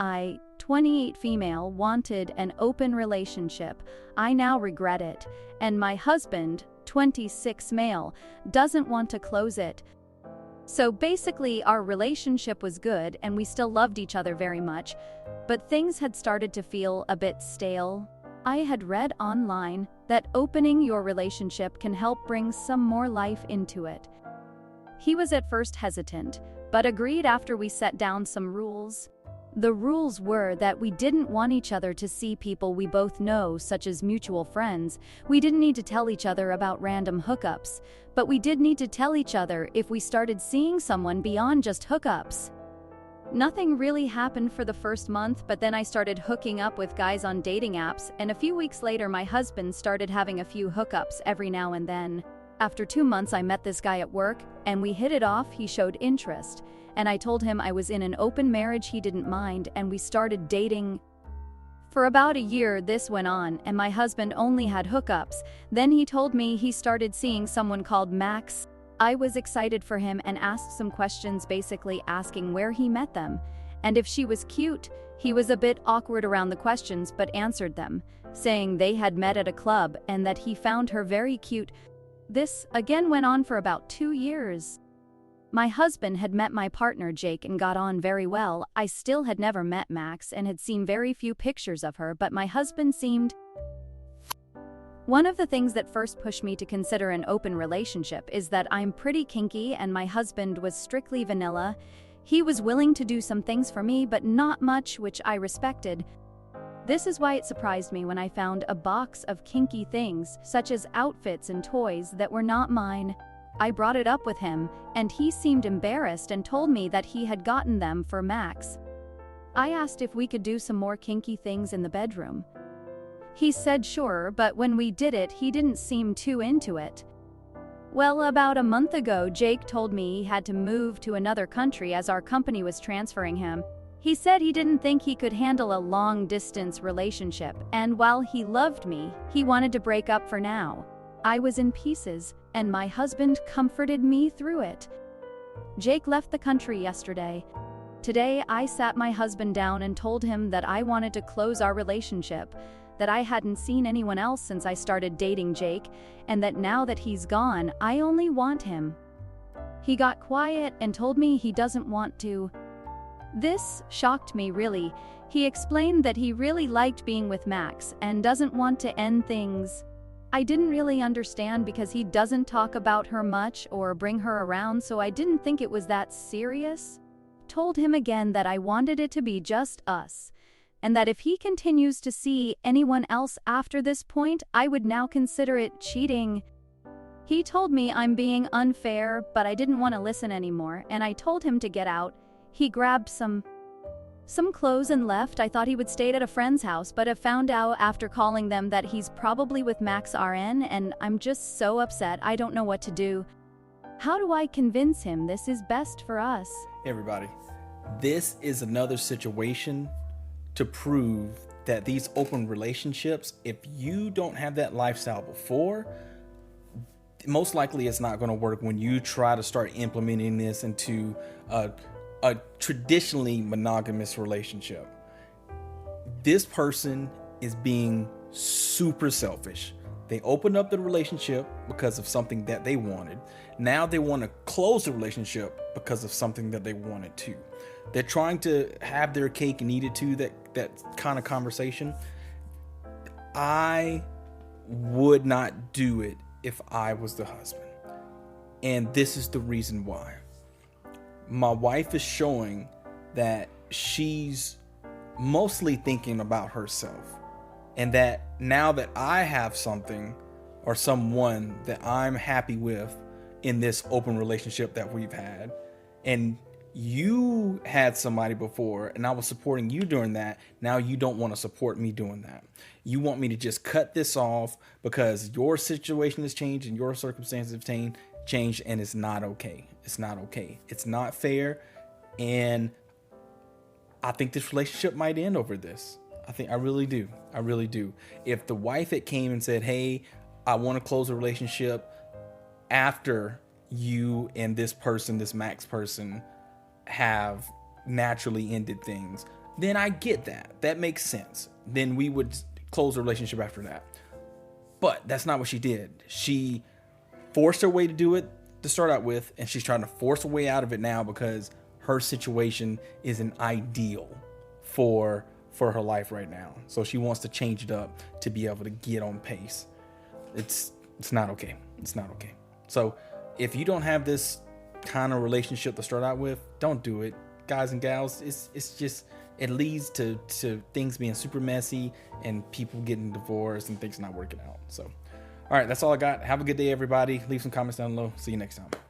I, 28 female, wanted an open relationship. I now regret it. And my husband, 26 male, doesn't want to close it. So basically, our relationship was good and we still loved each other very much, but things had started to feel a bit stale. I had read online that opening your relationship can help bring some more life into it. He was at first hesitant, but agreed after we set down some rules. The rules were that we didn't want each other to see people we both know, such as mutual friends. We didn't need to tell each other about random hookups, but we did need to tell each other if we started seeing someone beyond just hookups. Nothing really happened for the first month, but then I started hooking up with guys on dating apps, and a few weeks later my husband started having a few hookups every now and then. After 2 months I met this guy at work, and we hit it off. He showed interest, and I told him I was in an open marriage. He didn't mind, and we started dating. For about a year this went on, and my husband only had hookups. Then he told me he started seeing someone called Max. I was excited for him and asked some questions, basically asking where he met them, and if she was cute. He was a bit awkward around the questions but answered them, saying they had met at a club and that he found her very cute. This again went on for about 2 years. My husband had met my partner Jake and got on very well. I still had never met Max and had seen very few pictures of her, but my husband seemed. One of the things that first pushed me to consider an open relationship is that I'm pretty kinky and my husband was strictly vanilla. He was willing to do some things for me, but not much, which I respected. This is why it surprised me when I found a box of kinky things, such as outfits and toys, that were not mine. I brought it up with him, and he seemed embarrassed and told me that he had gotten them for Max. I asked if we could do some more kinky things in the bedroom. He said sure, but when we did it, he didn't seem too into it. Well, about a month ago, Jake told me he had to move to another country as our company was transferring him. He said he didn't think he could handle a long-distance relationship, and while he loved me, he wanted to break up for now. I was in pieces, and my husband comforted me through it. Jake left the country yesterday. Today, I sat my husband down and told him that I wanted to close our relationship, that I hadn't seen anyone else since I started dating Jake, and that now that he's gone, I only want him. He got quiet and told me he doesn't want to. This shocked me, really. He explained that he really liked being with Max and doesn't want to end things. I didn't really understand because he doesn't talk about her much or bring her around, so I didn't think it was that serious. Told him again that I wanted it to be just us, and that if he continues to see anyone else after this point, I would now consider it cheating. He told me I'm being unfair, but I didn't want to listen anymore, and I told him to get out. He grabbed some clothes and left. I thought he would stay at a friend's house, but have found out after calling them that he's probably with Max RN, and I'm just so upset. I don't know what to do. How do I convince him this is best for us? Hey everybody, this is another situation to prove that these open relationships, if you don't have that lifestyle before, most likely it's not going to work when you try to start implementing this into a traditionally monogamous relationship. This person is being super selfish. They opened up the relationship because of something that they wanted. Now they want to close the relationship because of something that they wanted to. They're trying to have their cake and eat it too, that kind of conversation. I would not do it if I was the husband. And this is the reason why. My wife is showing that she's mostly thinking about herself, and that now that I have something or someone that I'm happy with in this open relationship that we've had, and you had somebody before and I was supporting you during that, now you don't want to support me doing that. You want me to just cut this off because your situation has changed and your circumstances have changed, and it's not okay. It's not okay. It's not fair. And I think this relationship might end over this. I really do. I really do. If the wife had came and said, hey, I want to close a relationship after you and this person, this Max person, have naturally ended things, then I get that. That makes sense. Then we would close the relationship after that. But that's not what she did. She forced her way to do it to start out with, and she's trying to force her way out of it now because her situation isn't ideal for her life right now. So she wants to change it up to be able to get on pace. It's not okay. It's not okay. So if you don't have this kind of relationship to start out with, don't do it, guys and gals. It's just, it leads to things being super messy and people getting divorced and things not working out. So, all right, that's all I got. Have a good day, everybody. Leave some comments down below. See you next time.